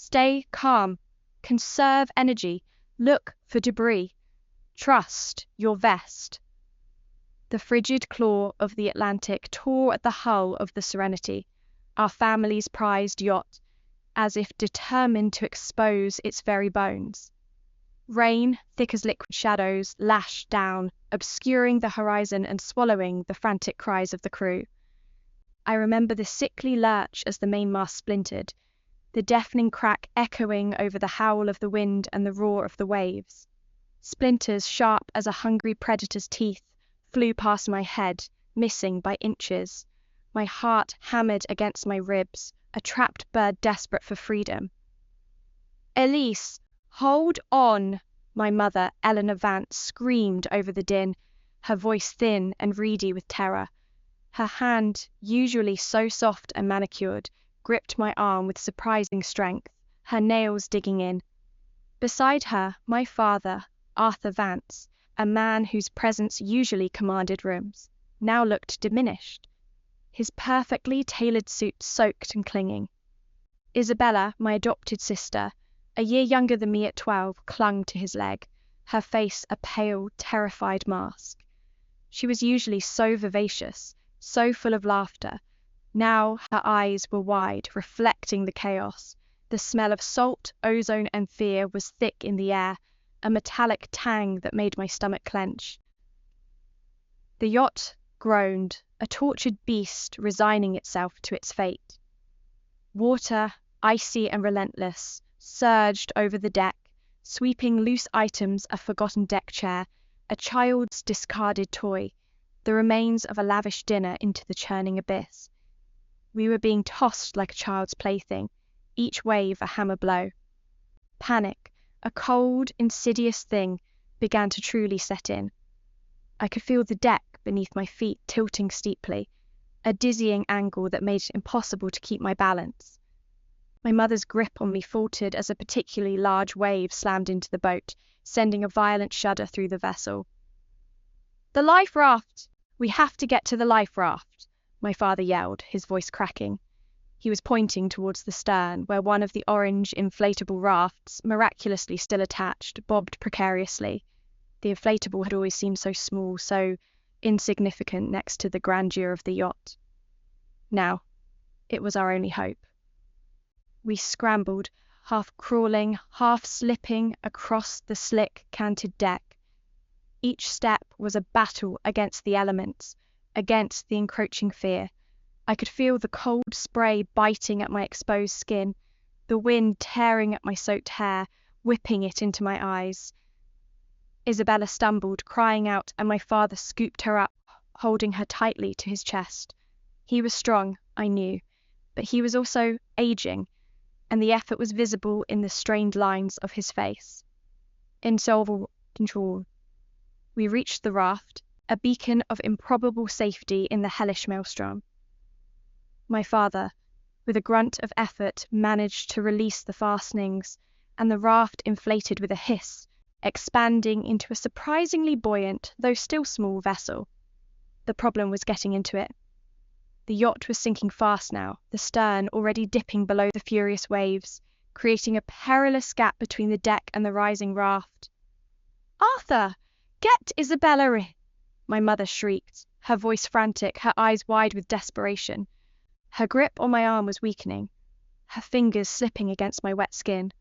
Stay calm. Conserve energy. Look for debris. Trust your vest. The frigid claw of the Atlantic tore at the hull of the Serenity, our family's prized yacht, as if determined to expose its very bones. Rain, thick as liquid shadows, lashed down, obscuring the horizon and swallowing the frantic cries of the crew. I remember the sickly lurch as the mainmast splintered, the deafening crack echoing over the howl of the wind and the roar of the waves. Splinters sharp as a hungry predator's teeth flew past my head, missing by inches. My heart hammered against my ribs, a trapped bird desperate for freedom. "Elise, hold on!" my mother, Eleanor Vance, screamed over the din, her voice thin and reedy with terror. Her hand, usually so soft and manicured, gripped my arm with surprising strength, her nails digging in. Beside her, my father, Arthur Vance, a man whose presence usually commanded rooms, now looked diminished, his perfectly tailored suit soaked and clinging. Isabella, my adopted sister, a year younger than me at 12, clung to his leg, her face a pale, terrified mask. She was usually so vivacious, so full of laughter. Now her eyes were wide, reflecting the chaos. The smell of salt, ozone, and fear was thick in the air, a metallic tang that made my stomach clench. The yacht groaned, a tortured beast resigning itself to its fate. Water, icy and relentless, surged over the deck, sweeping loose items, a forgotten deck chair, a child's discarded toy, the remains of a lavish dinner into the churning abyss. We were being tossed like a child's plaything, each wave a hammer blow. Panic, a cold, insidious thing, began to truly set in. I could feel the deck beneath my feet tilting steeply, a dizzying angle that made it impossible to keep my balance. My mother's grip on me faltered as a particularly large wave slammed into the boat, sending a violent shudder through the vessel. "The life raft! We have to get to the life raft!" my father yelled, his voice cracking. He was pointing towards the stern, where one of the orange inflatable rafts, miraculously still attached, bobbed precariously. The inflatable had always seemed so small, so insignificant next to the grandeur of the yacht. Now, it was our only hope. We scrambled, half crawling, half slipping across the slick, canted deck. Each step was a battle against the elements, against the encroaching fear. I could feel the cold spray biting at my exposed skin, the wind tearing at my soaked hair, whipping it into my eyes. Isabella stumbled, crying out, and my father scooped her up, holding her tightly to his chest. He was strong, I knew, but he was also aging, and the effort was visible in the strained lines of his face. Insolvable control. We reached the raft, a beacon of improbable safety in the hellish maelstrom. My father, with a grunt of effort, managed to release the fastenings, and the raft inflated with a hiss, expanding into a surprisingly buoyant, though still small, vessel. The problem was getting into it. The yacht was sinking fast now, the stern already dipping below the furious waves, creating a perilous gap between the deck and the rising raft. "Arthur, get Isabella in!" my mother shrieked, her voice frantic, her eyes wide with desperation. Her grip on my arm was weakening, her fingers slipping against my wet skin.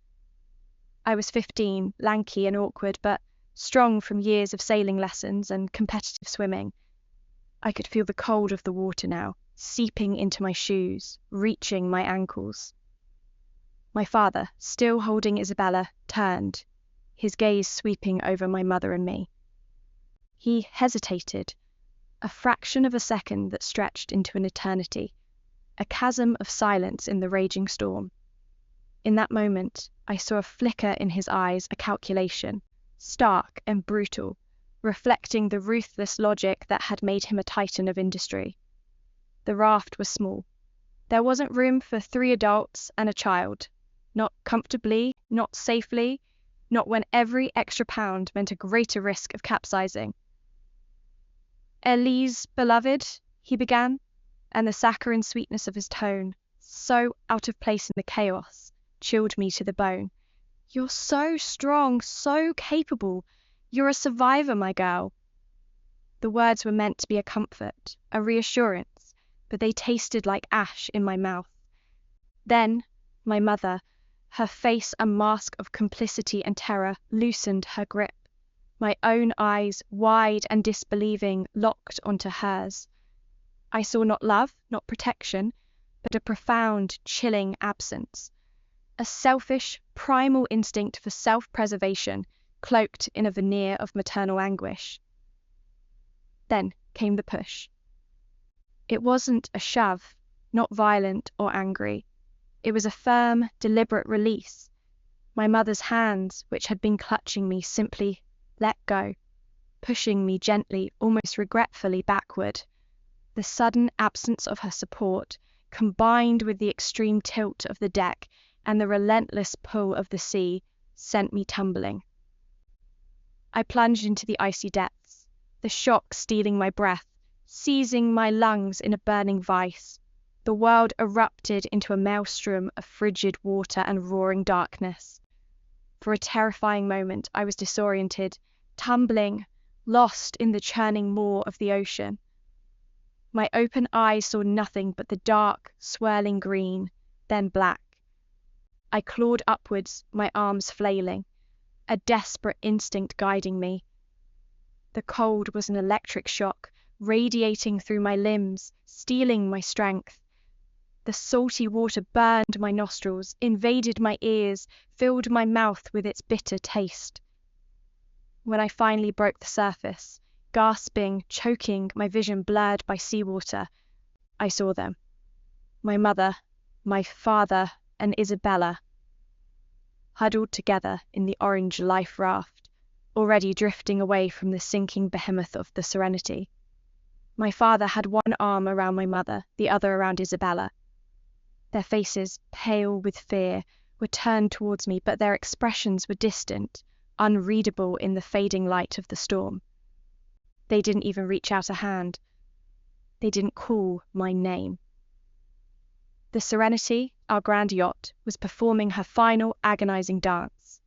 I was 15, lanky and awkward, but strong from years of sailing lessons and competitive swimming. I could feel the cold of the water now, seeping into my shoes, reaching my ankles. My father, still holding Isabella, turned, his gaze sweeping over my mother and me. He hesitated, a fraction of a second that stretched into an eternity, a chasm of silence in the raging storm. In that moment, I saw a flicker in his eyes, a calculation, stark and brutal, reflecting the ruthless logic that had made him a titan of industry. The raft was small. There wasn't room for 3 adults and a child, not comfortably, not safely, not when every extra pound meant a greater risk of capsizing. "Elise, beloved," he began, and the saccharine sweetness of his tone, so out of place in the chaos, chilled me to the bone. "You're so strong, so capable. You're a survivor, my girl." The words were meant to be a comfort, a reassurance, but they tasted like ash in my mouth. Then, my mother, her face a mask of complicity and terror, loosened her grip. My own eyes, wide and disbelieving, locked onto hers. I saw not love, not protection, but a profound, chilling absence. A selfish, primal instinct for self-preservation, cloaked in a veneer of maternal anguish. Then came the push. It wasn't a shove, not violent or angry. It was a firm, deliberate release. My mother's hands, which had been clutching me, simply let go, pushing me gently, almost regretfully backward. The sudden absence of her support, combined with the extreme tilt of the deck and the relentless pull of the sea, sent me tumbling. I plunged into the icy depths, the shock stealing my breath, seizing my lungs in a burning vice. The world erupted into a maelstrom of frigid water and roaring darkness. For a terrifying moment, I was disoriented, tumbling, lost in the churning maw of the ocean. My open eyes saw nothing but the dark, swirling green, then black. I clawed upwards, my arms flailing, a desperate instinct guiding me. The cold was an electric shock, radiating through my limbs, stealing my strength. The salty water burned my nostrils, invaded my ears, filled my mouth with its bitter taste. When I finally broke the surface, gasping, choking, my vision blurred by seawater, I saw them. My mother, my father, and Isabella, huddled together in the orange life raft, already drifting away from the sinking behemoth of the Serenity. My father had one arm around my mother, the other around Isabella. Their faces, pale with fear, were turned towards me, but their expressions were distant, unreadable in the fading light of the storm. They didn't even reach out a hand. They didn't call my name. The Serenity, our grand yacht, was performing her final agonizing dance.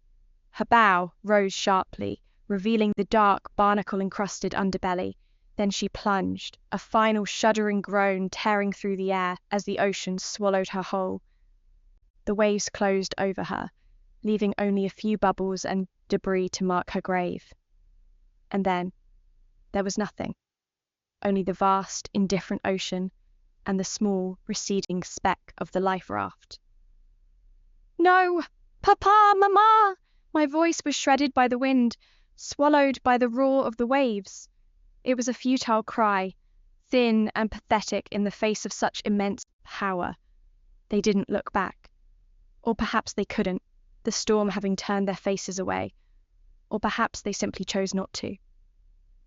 Her bow rose sharply, revealing the dark, barnacle-encrusted underbelly. Then she plunged, a final shuddering groan tearing through the air as the ocean swallowed her whole. The waves closed over her, leaving only a few bubbles and debris to mark her grave. And then there was nothing, only the vast, indifferent ocean and the small, receding speck of the life raft. "No! Papa! Mama!" My voice was shredded by the wind, swallowed by the roar of the waves. It was a futile cry, thin and pathetic in the face of such immense power. They didn't look back. Or perhaps they couldn't, the storm having turned their faces away. Or perhaps they simply chose not to.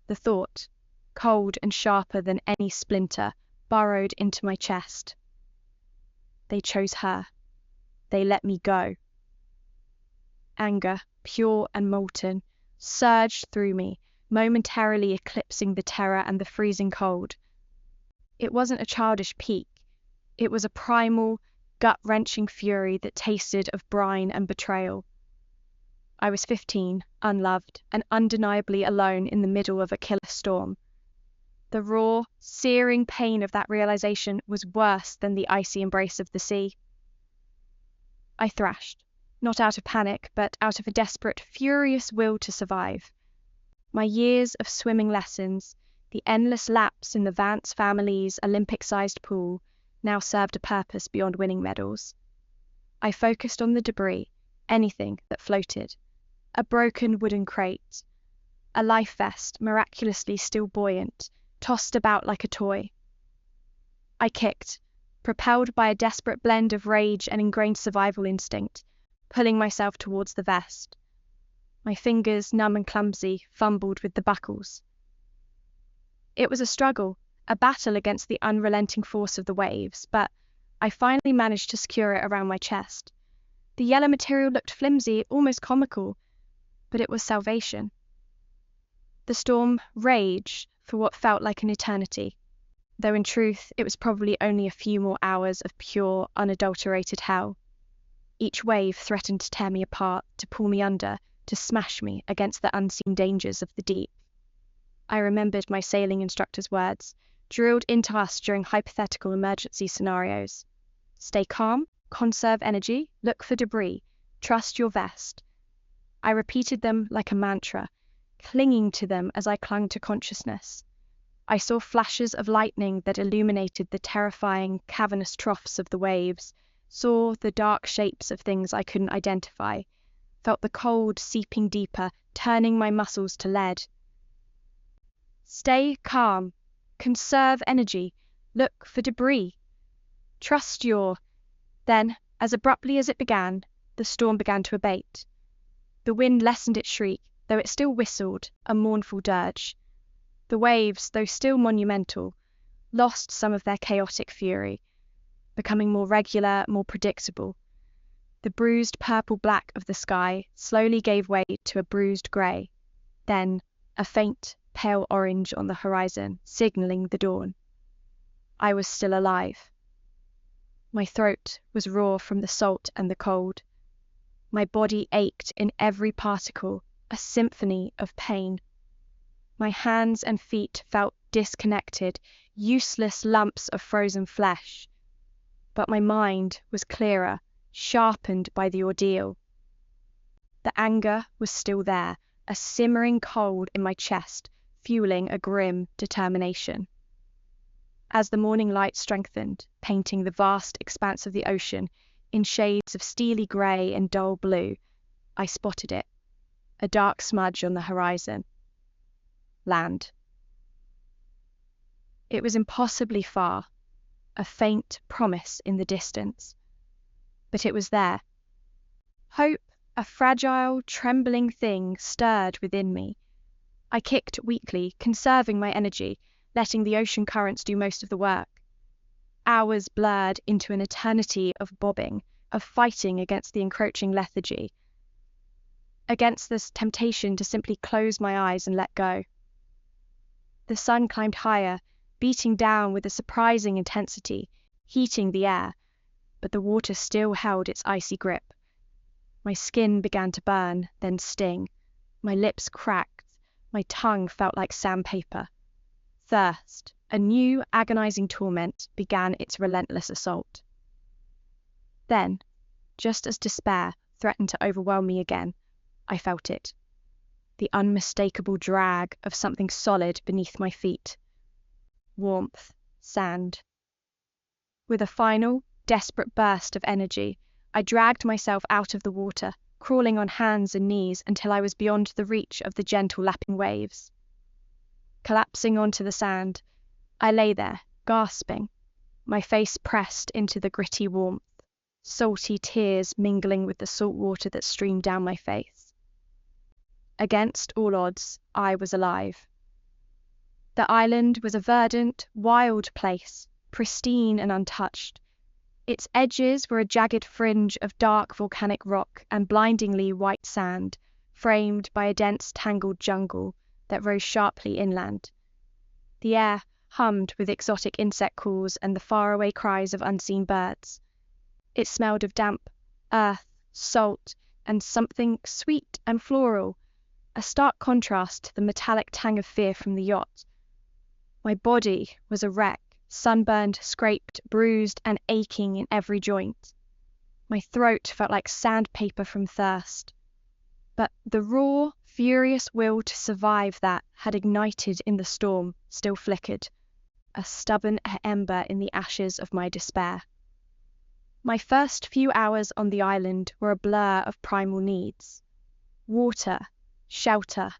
The thought, cold and sharper than any splinter, burrowed into my chest. They chose her. They let me go. Anger, pure and molten, surged through me, momentarily eclipsing the terror and the freezing cold. It wasn't a childish pique. It was a primal, gut-wrenching fury that tasted of brine and betrayal. I was 15, unloved, and undeniably alone in the middle of a killer storm. The raw, searing pain of that realization was worse than the icy embrace of the sea. I thrashed, not out of panic, but out of a desperate, furious will to survive. My years of swimming lessons, the endless laps in the Vance family's Olympic-sized pool, now served a purpose beyond winning medals. I focused on the debris, anything that floated. A broken wooden crate, a life vest miraculously still buoyant, tossed about like a toy. I kicked, propelled by a desperate blend of rage and ingrained survival instinct, pulling myself towards the vest. My fingers, numb and clumsy, fumbled with the buckles. It was a struggle, a battle against the unrelenting force of the waves, but I finally managed to secure it around my chest. The yellow material looked flimsy, almost comical, but it was salvation. The storm raged for what felt like an eternity, though in truth it was probably only a few more hours of pure, unadulterated hell. Each wave threatened to tear me apart, to pull me under, to smash me against the unseen dangers of the deep. I remembered my sailing instructor's words, drilled into us during hypothetical emergency scenarios. Stay calm, conserve energy, look for debris, trust your vest. I repeated them like a mantra, clinging to them as I clung to consciousness. I saw flashes of lightning that illuminated the terrifying, cavernous troughs of the waves, saw the dark shapes of things I couldn't identify, felt the cold seeping deeper, turning my muscles to lead. Stay calm, conserve energy, look for debris. Trust your... Then, as abruptly as it began, the storm began to abate. The wind lessened its shriek, though it still whistled, a mournful dirge. The waves, though still monumental, lost some of their chaotic fury, becoming more regular, more predictable. The bruised purple-black of the sky slowly gave way to a bruised grey, then a faint, pale orange on the horizon, signalling the dawn. I was still alive. My throat was raw from the salt and the cold. My body ached in every particle, a symphony of pain. My hands and feet felt disconnected, useless lumps of frozen flesh. But my mind was clearer, sharpened by the ordeal. The anger was still there, a simmering cold in my chest, fueling a grim determination. As the morning light strengthened, painting the vast expanse of the ocean in shades of steely grey and dull blue, I spotted it, a dark smudge on the horizon. Land. It was impossibly far, a faint promise in the distance. But it was there. Hope, a fragile, trembling thing, stirred within me. I kicked weakly, conserving my energy, letting the ocean currents do most of the work. Hours blurred into an eternity of bobbing, of fighting against the encroaching lethargy, against this temptation to simply close my eyes and let go. The sun climbed higher, beating down with a surprising intensity, heating the air, but the water still held its icy grip. My skin began to burn, then sting. My lips cracked, my tongue felt like sandpaper. Thirst, a new agonizing torment, began its relentless assault. Then, just as despair threatened to overwhelm me again, I felt it. The unmistakable drag of something solid beneath my feet. Warmth, sand. With a final, desperate burst of energy, I dragged myself out of the water, crawling on hands and knees until I was beyond the reach of the gentle lapping waves. Collapsing onto the sand, I lay there, gasping, my face pressed into the gritty warmth, salty tears mingling with the salt water that streamed down my face. Against all odds, I was alive. The island was a verdant, wild place, pristine and untouched. Its edges were a jagged fringe of dark volcanic rock and blindingly white sand, framed by a dense, tangled jungle that rose sharply inland. The air hummed with exotic insect calls and the faraway cries of unseen birds. It smelled of damp earth, salt, and something sweet and floral, a stark contrast to the metallic tang of fear from the yacht. My body was a wreck, sunburned, scraped, bruised, and aching in every joint. My throat felt like sandpaper from thirst. But the raw, furious will to survive that had ignited in the storm still flickered, a stubborn ember in the ashes of my despair. My first few hours on the island were a blur of primal needs. Water, shelter.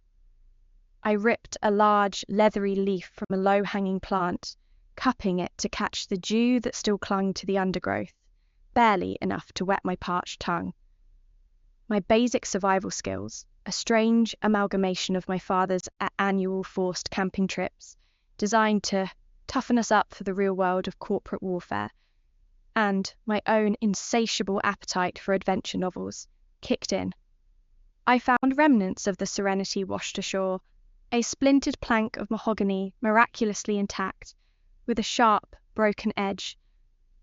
I ripped a large, leathery leaf from a low-hanging plant, cupping it to catch the dew that still clung to the undergrowth, barely enough to wet my parched tongue. My basic survival skills, a strange amalgamation of my father's annual forced camping trips, designed to toughen us up for the real world of corporate warfare, and my own insatiable appetite for adventure novels, kicked in. I found remnants of the Serenity washed ashore, a splintered plank of mahogany miraculously intact, with a sharp, broken edge,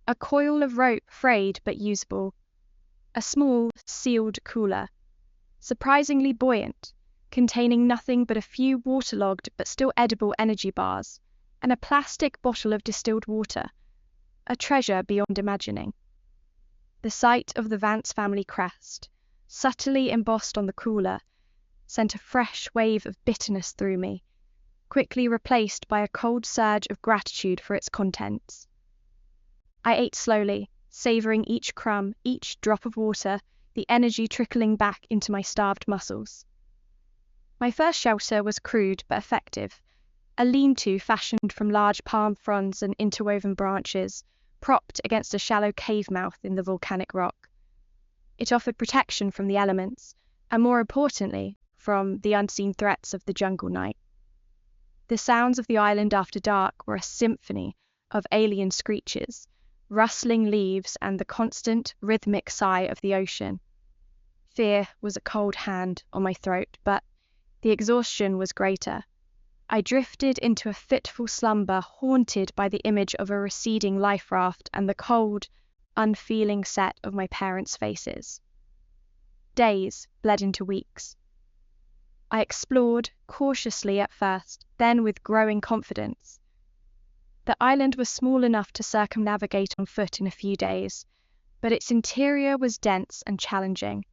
a coil of rope frayed but usable, a small, sealed cooler, surprisingly buoyant, containing nothing but a few waterlogged but still edible energy bars, and a plastic bottle of distilled water, a treasure beyond imagining. The sight of the Vance family crest, subtly embossed on the cooler, sent a fresh wave of bitterness through me, quickly replaced by a cold surge of gratitude for its contents. I ate slowly, savoring each crumb, each drop of water, the energy trickling back into my starved muscles. My first shelter was crude but effective, a lean-to fashioned from large palm fronds and interwoven branches, propped against a shallow cave mouth in the volcanic rock. It offered protection from the elements, and more importantly, from the unseen threats of the jungle night. The sounds of the island after dark were a symphony of alien screeches, rustling leaves, and the constant, rhythmic sigh of the ocean. Fear was a cold hand on my throat, but the exhaustion was greater. I drifted into a fitful slumber, haunted by the image of a receding life raft and the cold, unfeeling set of my parents' faces. Days bled into weeks. I explored, cautiously at first, then with growing confidence. The island was small enough to circumnavigate on foot in a few days, but its interior was dense and challenging.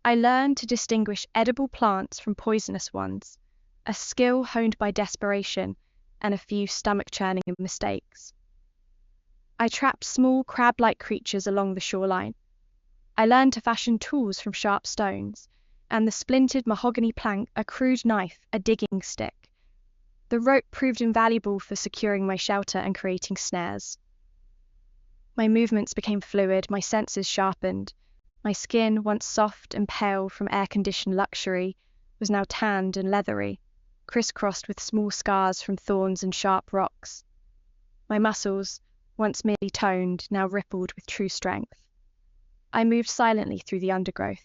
I learned to distinguish edible plants from poisonous ones, a skill honed by desperation and a few stomach-churning mistakes. I trapped small crab-like creatures along the shoreline. I learned to fashion tools from sharp stones, and the splintered mahogany plank a crude knife, a digging stick. The rope proved invaluable for securing my shelter and creating snares. My movements became fluid, my senses sharpened. My skin, once soft and pale from air-conditioned luxury, was now tanned and leathery, crisscrossed with small scars from thorns and sharp rocks. My muscles, once merely toned, now rippled with true strength. I moved silently through the undergrowth,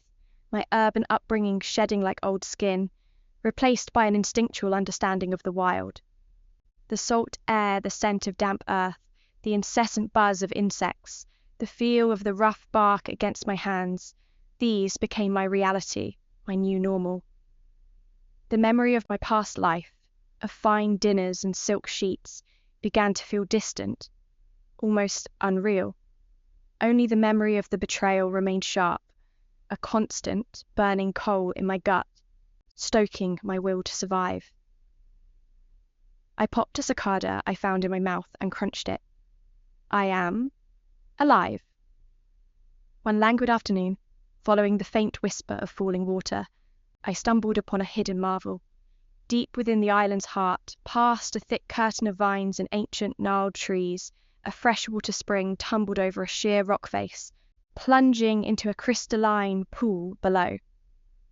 my urban upbringing shedding like old skin, replaced by an instinctual understanding of the wild. The salt air, the scent of damp earth, the incessant buzz of insects, the feel of the rough bark against my hands, these became my reality, my new normal. The memory of my past life, of fine dinners and silk sheets, began to feel distant, almost unreal. Only the memory of the betrayal remained sharp, a constant, burning coal in my gut, stoking my will to survive. I popped a cicada I found in my mouth and crunched it. I am alive. One languid afternoon, following the faint whisper of falling water, I stumbled upon a hidden marvel. Deep within the island's heart, past a thick curtain of vines and ancient gnarled trees, a freshwater spring tumbled over a sheer rock face, plunging into a crystalline pool below.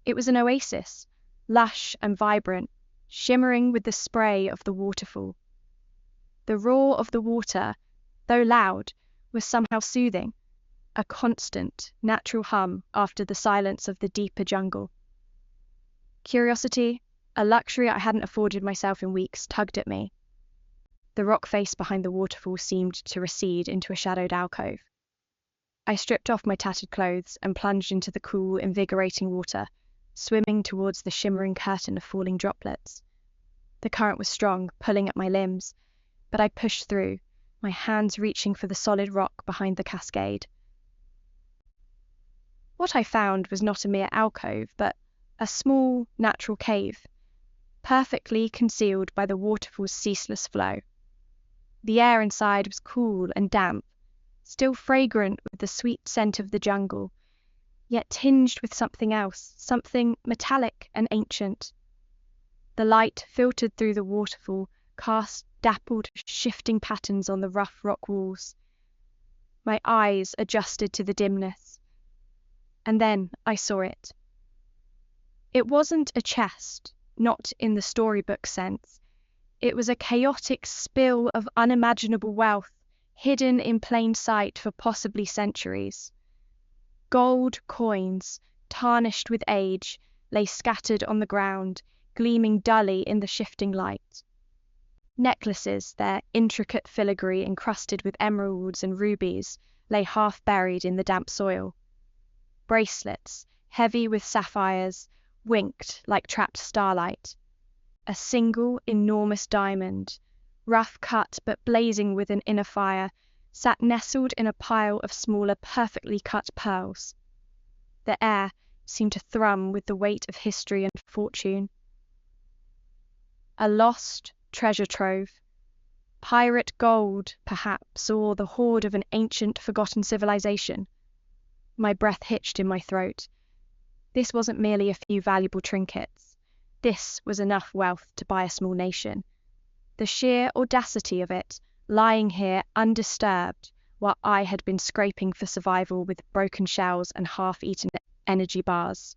It was an oasis, lush and vibrant, shimmering with the spray of the waterfall. The roar of the water, though loud, was somehow soothing, a constant, natural hum after the silence of the deeper jungle. Curiosity, a luxury I hadn't afforded myself in weeks, tugged at me. The rock face behind the waterfall seemed to recede into a shadowed alcove. I stripped off my tattered clothes and plunged into the cool, invigorating water, swimming towards the shimmering curtain of falling droplets. The current was strong, pulling at my limbs, but I pushed through, my hands reaching for the solid rock behind the cascade. What I found was not a mere alcove, but a small, natural cave, perfectly concealed by the waterfall's ceaseless flow. The air inside was cool and damp, still fragrant with the sweet scent of the jungle, yet tinged with something else, something metallic and ancient. The light filtered through the waterfall, cast dappled, shifting patterns on the rough rock walls. My eyes adjusted to the dimness, and then I saw it. It wasn't a chest, not in the storybook sense. It was a chaotic spill of unimaginable wealth, hidden in plain sight for possibly centuries. Gold coins, tarnished with age, lay scattered on the ground, gleaming dully in the shifting light. Necklaces, their intricate filigree encrusted with emeralds and rubies, lay half buried in the damp soil. bracelets, heavy with sapphires, winked like trapped starlight. A single enormous diamond, rough cut but blazing with an inner fire, sat nestled in a pile of smaller, perfectly cut pearls. The air seemed to thrum with the weight of history and fortune. A lost treasure trove. Pirate gold, perhaps, or the hoard of an ancient, forgotten civilization. My breath hitched in my throat. This wasn't merely a few valuable trinkets. This was enough wealth to buy a small nation. The sheer audacity of it, lying here undisturbed, while I had been scraping for survival with broken shells and half-eaten energy bars.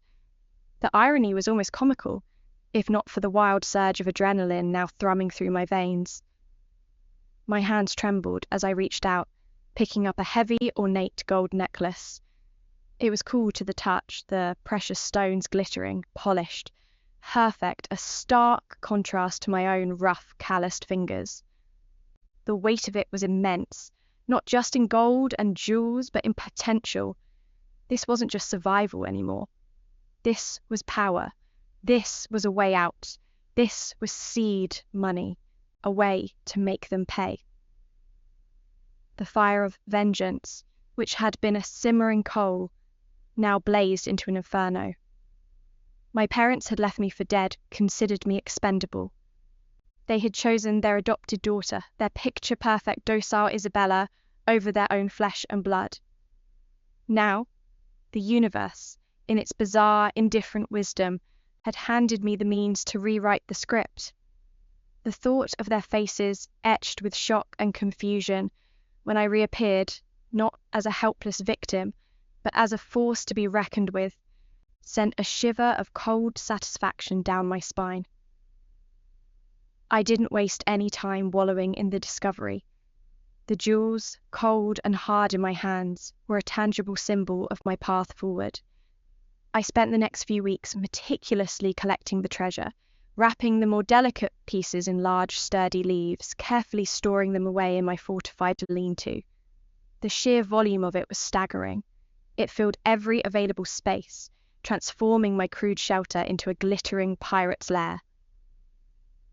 The irony was almost comical, if not for the wild surge of adrenaline now thrumming through my veins. My hands trembled as I reached out, picking up a heavy, ornate gold necklace. It was cool to the touch, the precious stones glittering, polished, perfect, a stark contrast to my own rough, calloused fingers. The weight of it was immense, not just in gold and jewels, but in potential. This wasn't just survival anymore. This was power. This was a way out. This was seed money, a way to make them pay. The fire of vengeance, which had been a simmering coal, now blazed into an inferno. My parents had left me for dead, considered me expendable. They had chosen their adopted daughter, their picture-perfect docile Isabella, over their own flesh and blood. Now, the universe, in its bizarre, indifferent wisdom, had handed me the means to rewrite the script. The thought of their faces, etched with shock and confusion, when I reappeared, not as a helpless victim, but as a force to be reckoned with, sent a shiver of cold satisfaction down my spine. I didn't waste any time wallowing in the discovery. The jewels, cold and hard in my hands, were a tangible symbol of my path forward. I spent the next few weeks meticulously collecting the treasure, wrapping the more delicate pieces in large, sturdy leaves, carefully storing them away in my fortified lean-to. The sheer volume of it was staggering. It filled every available space, transforming my crude shelter into a glittering pirate's lair.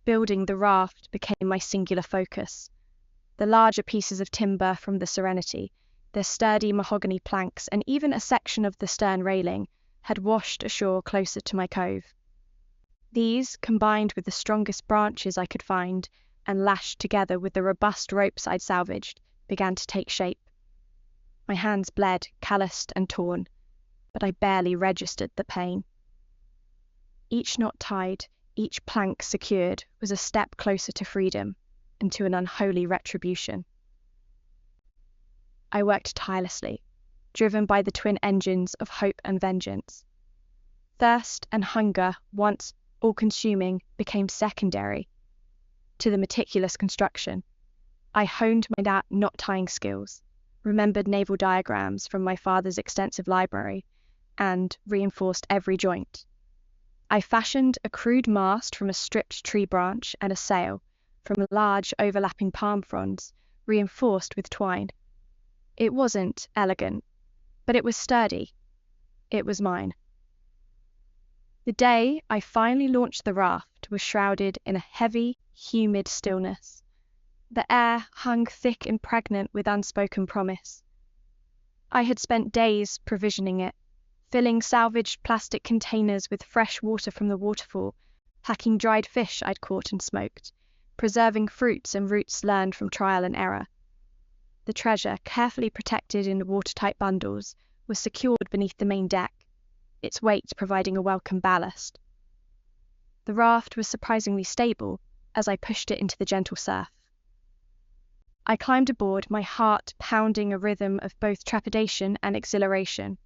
Building the raft became my singular focus. The larger pieces of timber from the Serenity, the sturdy mahogany planks, and even a section of the stern railing had washed ashore closer to my cove. These, combined with the strongest branches I could find, and lashed together with the robust ropes I'd salvaged, began to take shape. My hands bled, calloused and torn, but I barely registered the pain. Each knot tied, each plank secured, was a step closer to freedom and to an unholy retribution. I worked tirelessly, driven by the twin engines of hope and vengeance. Thirst and hunger, once all-consuming, became secondary to the meticulous construction. I honed my knot-tying skills, remembered naval diagrams from my father's extensive library, and reinforced every joint. I fashioned a crude mast from a stripped tree branch and a sail from large overlapping palm fronds, reinforced with twine. It wasn't elegant, but it was sturdy. It was mine. The day I finally launched the raft was shrouded in a heavy, humid stillness. The air hung thick and pregnant with unspoken promise. I had spent days provisioning it, filling salvaged plastic containers with fresh water from the waterfall, packing dried fish I'd caught and smoked, preserving fruits and roots learned from trial and error. The treasure, carefully protected in watertight bundles, was secured beneath the main deck, its weight providing a welcome ballast. The raft was surprisingly stable as I pushed it into the gentle surf. I climbed aboard, my heart pounding a rhythm of both trepidation and exhilaration.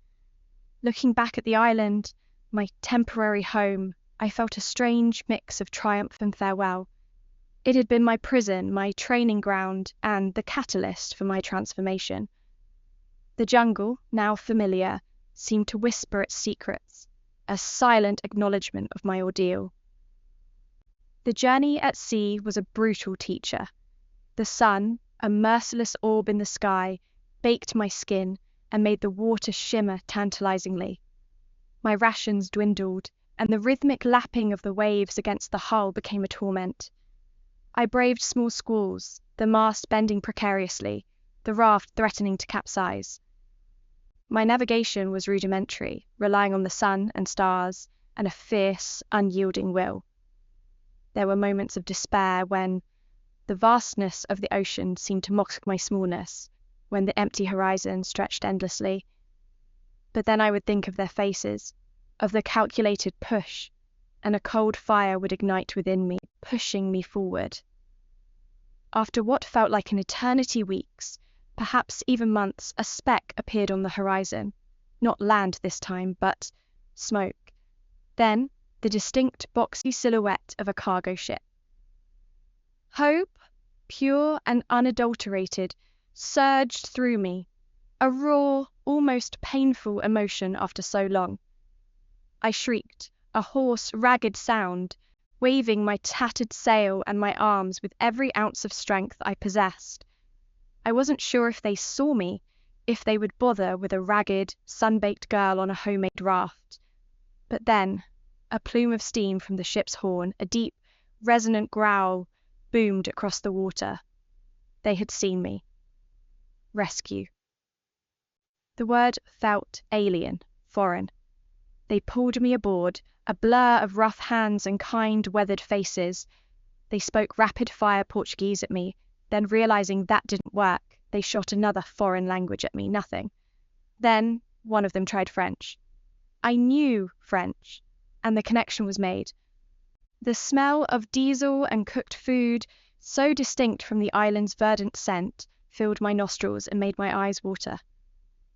Looking back at the island, my temporary home, I felt a strange mix of triumph and farewell. It had been my prison, my training ground, and the catalyst for my transformation. The jungle, now familiar, seemed to whisper its secrets, a silent acknowledgement of my ordeal. The journey at sea was a brutal teacher. The sun, a merciless orb in the sky, baked my skin, and made the water shimmer tantalizingly. My rations dwindled, and the rhythmic lapping of the waves against the hull became a torment. I braved small squalls, the mast bending precariously, the raft threatening to capsize. My navigation was rudimentary, relying on the sun and stars and a fierce, unyielding will. There were moments of despair when the vastness of the ocean seemed to mock my smallness, when the empty horizon stretched endlessly. But then I would think of their faces, of the calculated push, and a cold fire would ignite within me, pushing me forward. After what felt like an eternity, weeks, perhaps even months, a speck appeared on the horizon. Not land this time, but smoke. Then the distinct boxy silhouette of a cargo ship. Hope, pure and unadulterated, surged through me, a raw, almost painful emotion after so long. I shrieked, a hoarse, ragged sound, waving my tattered sail and my arms with every ounce of strength I possessed. I wasn't sure if they saw me, if they would bother with a ragged, sun-baked girl on a homemade raft. But then, a plume of steam from the ship's horn, a deep, resonant growl, boomed across the water. They had seen me. Rescue. The word felt alien, foreign. They pulled me aboard, a blur of rough hands and kind, weathered faces. They spoke rapid-fire Portuguese at me, then realizing that didn't work, they shot another foreign language at me, nothing. Then one of them tried French. I knew French, and the connection was made. The smell of diesel and cooked food, so distinct from the island's verdant scent, filled my nostrils and made my eyes water.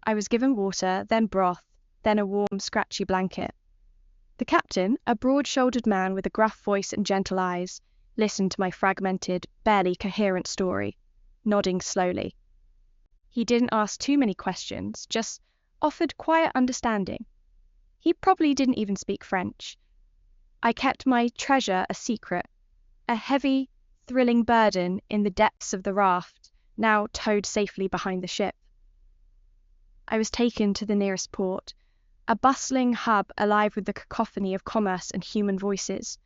I was given water, then broth, then a warm, scratchy blanket. The captain, a broad-shouldered man with a gruff voice and gentle eyes, listened to my fragmented, barely coherent story, nodding slowly. He didn't ask too many questions, just offered quiet understanding. He probably didn't even speak French. I kept my treasure a secret, a heavy, thrilling burden in the depths of the raft, now towed safely behind the ship. I was taken to the nearest port, a bustling hub alive with the cacophony of commerce and human voices.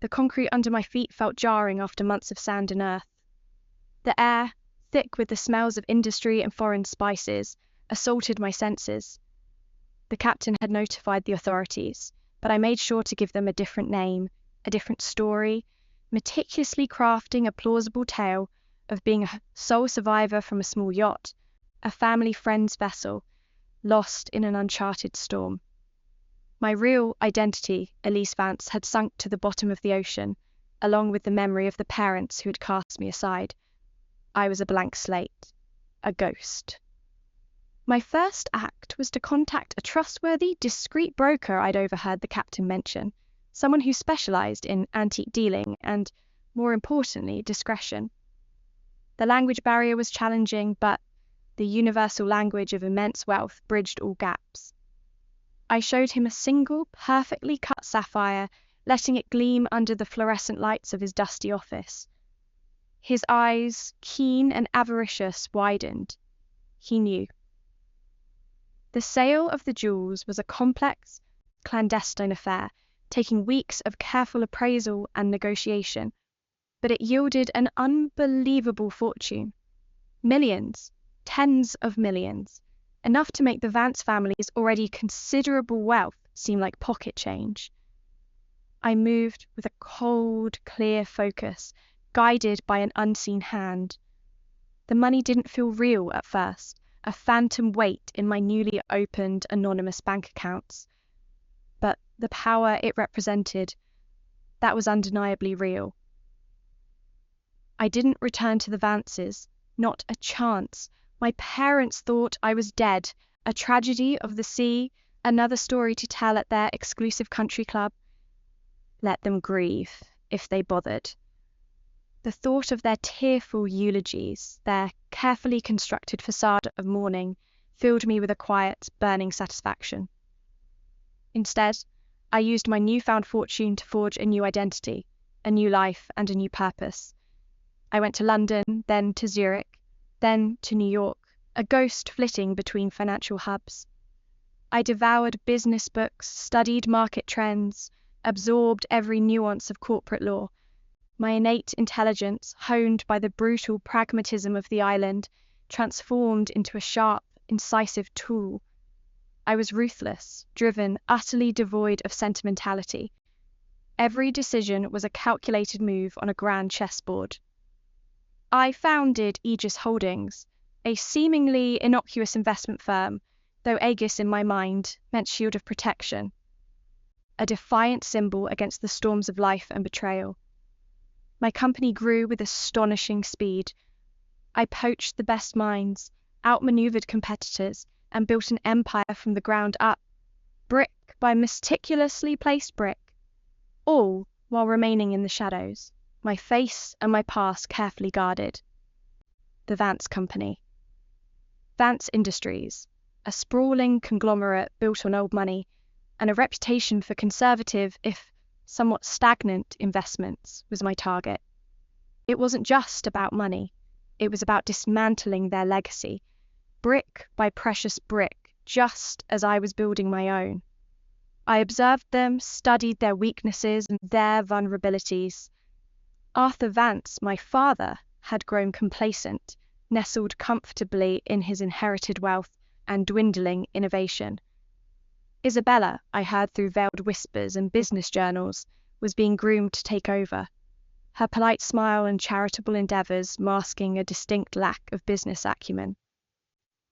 The concrete under my feet felt jarring after months of sand and earth. The air, thick with the smells of industry and foreign spices, assaulted my senses. The captain had notified the authorities, but I made sure to give them a different name, a different story, meticulously crafting a plausible tale of being a sole survivor from a small yacht, a family friend's vessel, lost in an uncharted storm. My real identity, Elise Vance, had sunk to the bottom of the ocean, along with the memory of the parents who had cast me aside. I was a blank slate, a ghost. My first act was to contact a trustworthy, discreet broker I'd overheard the captain mention, someone who specialized in antique dealing and, more importantly, discretion. The language barrier was challenging, but the universal language of immense wealth bridged all gaps. I showed him a single, perfectly cut sapphire, letting it gleam under the fluorescent lights of his dusty office. His eyes, keen and avaricious, widened. He knew. The sale of the jewels was a complex, clandestine affair, taking weeks of careful appraisal and negotiation, but it yielded an unbelievable fortune. Millions, tens of millions, enough to make the Vance family's already considerable wealth seem like pocket change. I moved with a cold, clear focus, guided by an unseen hand. The money didn't feel real at first, a phantom weight in my newly opened anonymous bank accounts. But the power it represented, that was undeniably real. I didn't return to the Vances, not a chance. My parents thought I was dead, a tragedy of the sea, another story to tell at their exclusive country club. Let them grieve, if they bothered. The thought of their tearful eulogies, their carefully constructed facade of mourning, filled me with a quiet, burning satisfaction. Instead, I used my newfound fortune to forge a new identity, a new life, and a new purpose. I went to London, then to Zurich, then to New York, a ghost flitting between financial hubs. I devoured business books, studied market trends, absorbed every nuance of corporate law. My innate intelligence, honed by the brutal pragmatism of the island, transformed into a sharp, incisive tool. I was ruthless, driven, utterly devoid of sentimentality. Every decision was a calculated move on a grand chessboard. I founded Aegis Holdings, a seemingly innocuous investment firm, though Aegis in my mind meant shield of protection, a defiant symbol against the storms of life and betrayal. My company grew with astonishing speed. I poached the best minds, outmaneuvered competitors, and built an empire from the ground up, brick by meticulously placed brick, all while remaining in the shadows, my face and my past carefully guarded. The Vance Company. Vance Industries, a sprawling conglomerate built on old money, and a reputation for conservative, if somewhat stagnant, investments, was my target. It wasn't just about money. It was about dismantling their legacy, brick by precious brick, just as I was building my own. I observed them, studied their weaknesses and their vulnerabilities. Arthur Vance, my father, had grown complacent, nestled comfortably in his inherited wealth and dwindling innovation. Isabella, I heard through veiled whispers and business journals, was being groomed to take over, her polite smile and charitable endeavours masking a distinct lack of business acumen.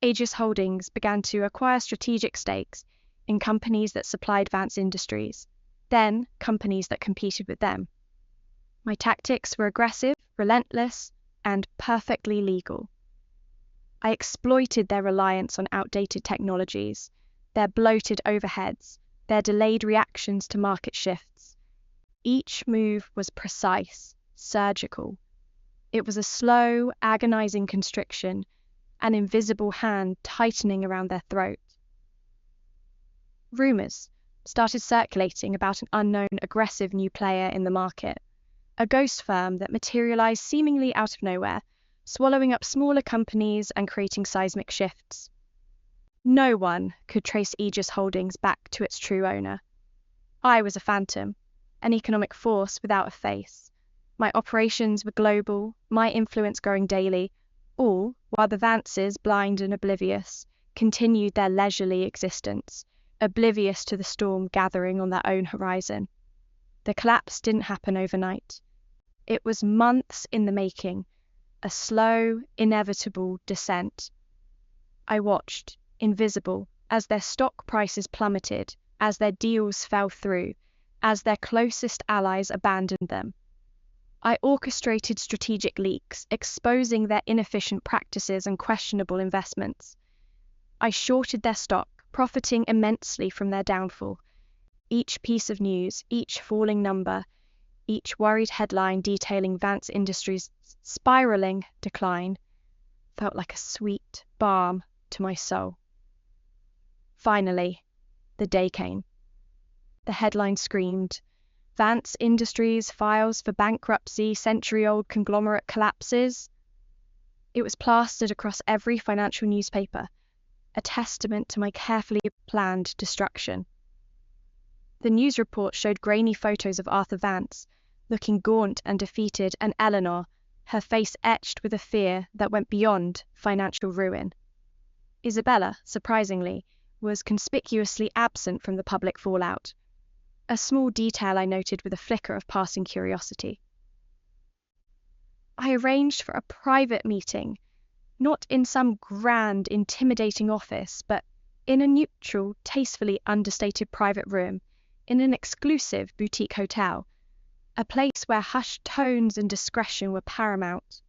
Aegis Holdings began to acquire strategic stakes in companies that supplied Vance Industries, then companies that competed with them. My tactics were aggressive, relentless, and perfectly legal. I exploited their reliance on outdated technologies, their bloated overheads, their delayed reactions to market shifts. Each move was precise, surgical. It was a slow, agonizing constriction, an invisible hand tightening around their throat. Rumors started circulating about an unknown aggressive new player in the market, a ghost firm that materialized seemingly out of nowhere, swallowing up smaller companies and creating seismic shifts. No one could trace Aegis Holdings back to its true owner. I was a phantom, an economic force without a face. My operations were global, my influence growing daily, all while the Vances, blind and oblivious, continued their leisurely existence, oblivious to the storm gathering on their own horizon. The collapse didn't happen overnight. It was months in the making, a slow, inevitable descent. I watched, invisible, as their stock prices plummeted, as their deals fell through, as their closest allies abandoned them. I orchestrated strategic leaks, exposing their inefficient practices and questionable investments. I shorted their stock, profiting immensely from their downfall. Each piece of news, each falling number, each worried headline detailing Vance Industries' spiraling decline felt like a sweet balm to my soul. Finally, the day came. The headline screamed, "Vance Industries files for bankruptcy, century-old conglomerate collapses." It was plastered across every financial newspaper, a testament to my carefully planned destruction. The news report showed grainy photos of Arthur Vance, looking gaunt and defeated, and Eleanor, her face etched with a fear that went beyond financial ruin. Isabella, surprisingly, was conspicuously absent from the public fallout, a small detail I noted with a flicker of passing curiosity. I arranged for a private meeting, not in some grand, intimidating office, but in a neutral, tastefully understated private room, in an exclusive boutique hotel, a place where hushed tones and discretion were paramount.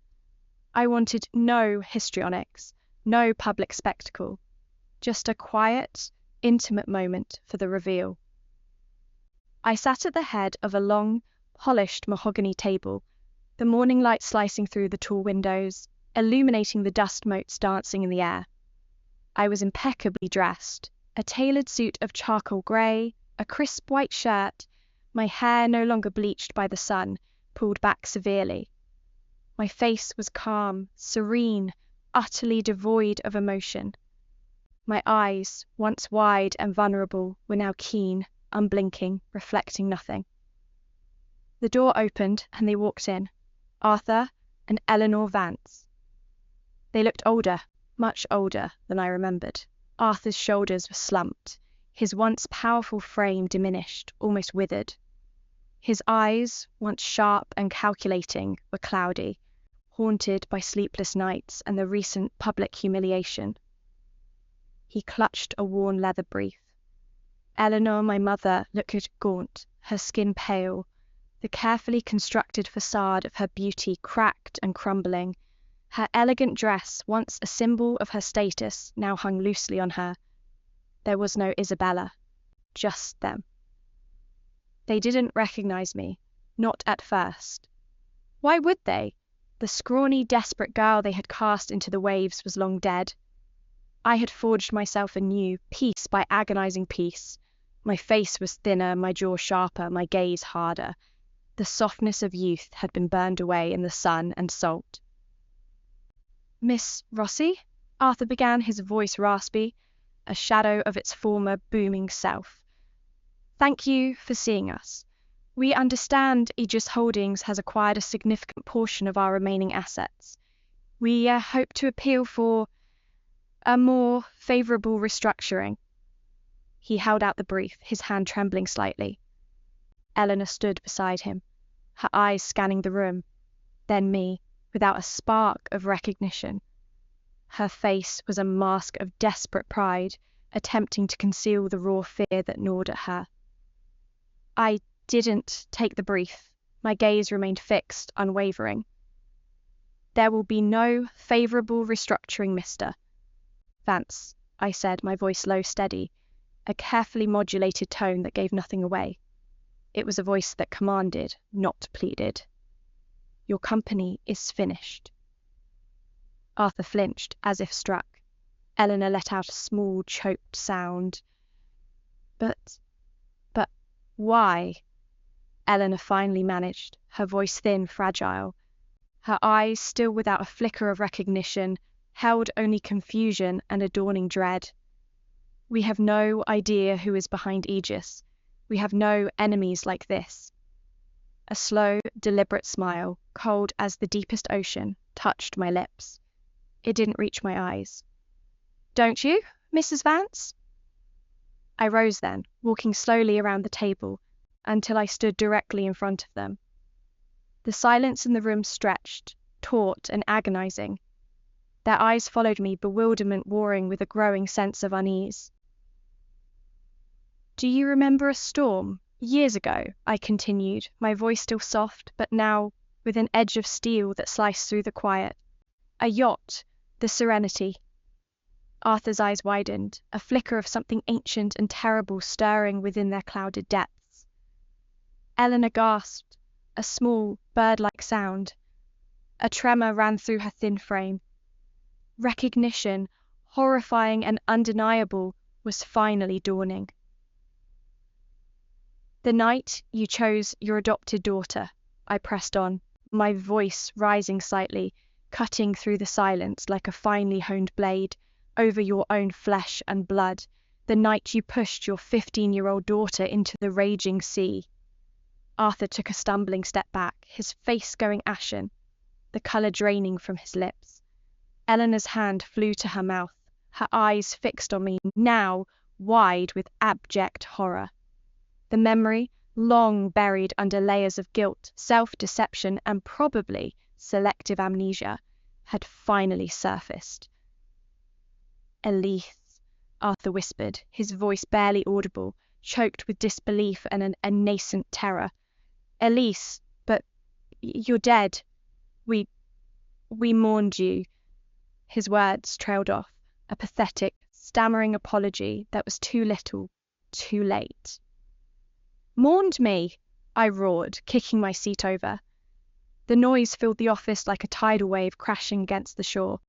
I wanted no histrionics, no public spectacle, just a quiet, intimate moment for the reveal. I sat at the head of a long, polished mahogany table, the morning light slicing through the tall windows, illuminating the dust motes dancing in the air. I was impeccably dressed, a tailored suit of charcoal grey, a crisp white shirt, my hair no longer bleached by the sun, pulled back severely. My face was calm, serene, utterly devoid of emotion. My eyes, once wide and vulnerable, were now keen, unblinking, reflecting nothing. The door opened and they walked in, Arthur and Eleanor Vance. They looked older, much older than I remembered. Arthur's shoulders were slumped, his once powerful frame diminished, almost withered. His eyes, once sharp and calculating, were cloudy, haunted by sleepless nights and the recent public humiliation. He clutched a worn leather brief. Eleanor, my mother, looked gaunt, her skin pale, the carefully constructed facade of her beauty cracked and crumbling. Her elegant dress, once a symbol of her status, now hung loosely on her. There was no Isabella, just them. They didn't recognize me, not at first. Why would they? The scrawny, desperate girl they had cast into the waves was long dead. I had forged myself anew, piece by agonizing piece. My face was thinner, my jaw sharper, my gaze harder. The softness of youth had been burned away in the sun and salt. "Miss Rossi?" Arthur began, his voice raspy, a shadow of its former booming self. "Thank you for seeing us. We understand Aegis Holdings has acquired a significant portion of our remaining assets. We hope to appeal for a more favorable restructuring." He held out the brief, his hand trembling slightly. Eleanor stood beside him, her eyes scanning the room, then me, without a spark of recognition. Her face was a mask of desperate pride, attempting to conceal the raw fear that gnawed at her. I didn't take the brief. My gaze remained fixed, unwavering. "There will be no favorable restructuring, Mr. Vance," I said, my voice low, steady, a carefully modulated tone that gave nothing away. It was a voice that commanded, not pleaded. "Your company is finished." Arthur flinched, as if struck. Eleanor let out a small, choked sound. But why?" Eleanor finally managed, her voice thin, fragile. Her eyes, still without a flicker of recognition, held only confusion and a dawning dread. "We have no idea who is behind Aegis. We have no enemies like this." A slow, deliberate smile, cold as the deepest ocean, touched my lips. It didn't reach my eyes. "Don't you, Mrs. Vance?" I rose then, walking slowly around the table, until I stood directly in front of them. The silence in the room stretched, taut and agonizing. Their eyes followed me, bewilderment warring with a growing sense of unease. "Do you remember a storm, years ago?" I continued, my voice still soft, but now with an edge of steel that sliced through the quiet. "A yacht, the Serenity." Arthur's eyes widened, a flicker of something ancient and terrible stirring within their clouded depths. Eleanor gasped, a small, bird-like sound. A tremor ran through her thin frame. Recognition, horrifying and undeniable, was finally dawning. "The night you chose your adopted daughter," I pressed on, my voice rising slightly, cutting through the silence like a finely honed blade, "over your own flesh and blood, the night you pushed your 15-year-old daughter into the raging sea." Arthur took a stumbling step back, his face going ashen, the color draining from his lips. Eleanor's hand flew to her mouth, her eyes fixed on me, now wide with abject horror. The memory, long buried under layers of guilt, self-deception, and probably selective amnesia, had finally surfaced. "Elise," Arthur whispered, his voice barely audible, choked with disbelief and a nascent terror. "Elise, but you're dead. We mourned you." His words trailed off, a pathetic, stammering apology that was too little, too late. "Mourned me?" I roared, kicking my seat over. The noise filled the office like a tidal wave crashing against the shore.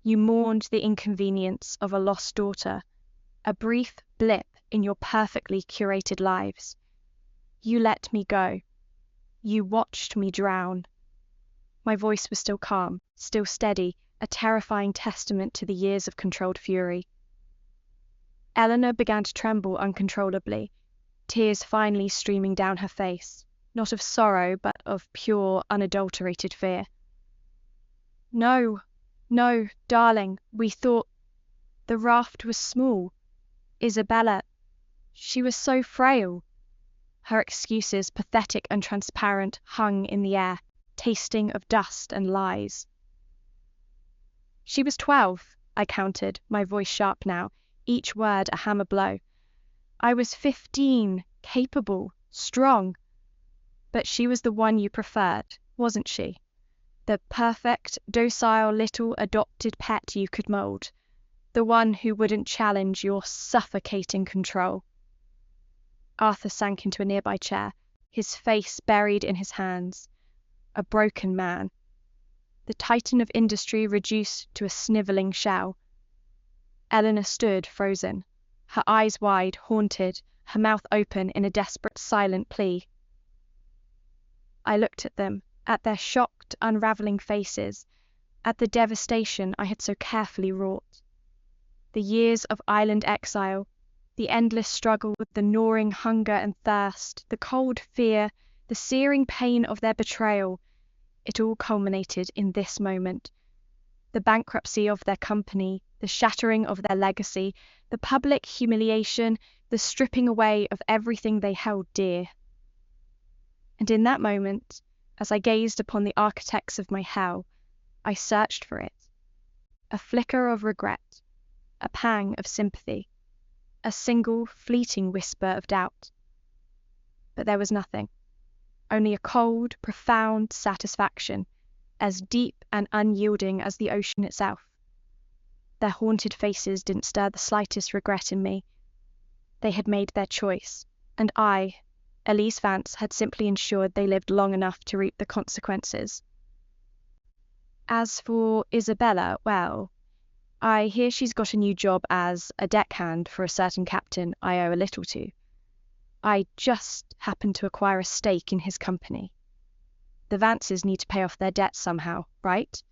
"You mourned the inconvenience of a lost daughter, a brief blip in your perfectly curated lives. You let me go. You watched me drown." My voice was still calm, still steady, a terrifying testament to the years of controlled fury. Eleanor began to tremble uncontrollably, tears finally streaming down her face, not of sorrow, but of pure, unadulterated fear. No, no, darling, we thought the raft was small. Isabella, she was so frail. Her excuses, pathetic and transparent, hung in the air, tasting of dust and lies. She was 12, I countered, my voice sharp now, each word a hammer blow. I was 15, capable, strong. But she was the one you preferred, wasn't she? The perfect, docile little adopted pet you could mold. The one who wouldn't challenge your suffocating control. Arthur sank into a nearby chair, his face buried in his hands. A broken man. The titan of industry reduced to a snivelling shell. Eleanor stood frozen, her eyes wide, haunted, her mouth open in a desperate, silent plea. I looked at them, at their shocked, unravelling faces, at the devastation I had so carefully wrought. The years of island exile, the endless struggle with the gnawing hunger and thirst, the cold fear, the searing pain of their betrayal, it all culminated in this moment. The bankruptcy of their company, the shattering of their legacy, the public humiliation, the stripping away of everything they held dear. And in that moment, as I gazed upon the architects of my hell, I searched for it. A flicker of regret, a pang of sympathy, a single fleeting whisper of doubt. But there was nothing. Only a cold, profound satisfaction, as deep and unyielding as the ocean itself. Their haunted faces didn't stir the slightest regret in me. They had made their choice, and I, Elise Vance, had simply ensured they lived long enough to reap the consequences. As for Isabella, well, I hear she's got a new job as a deckhand for a certain captain I owe a little to. I just happened to acquire a stake in his company. The Vances need to pay off their debts somehow, right?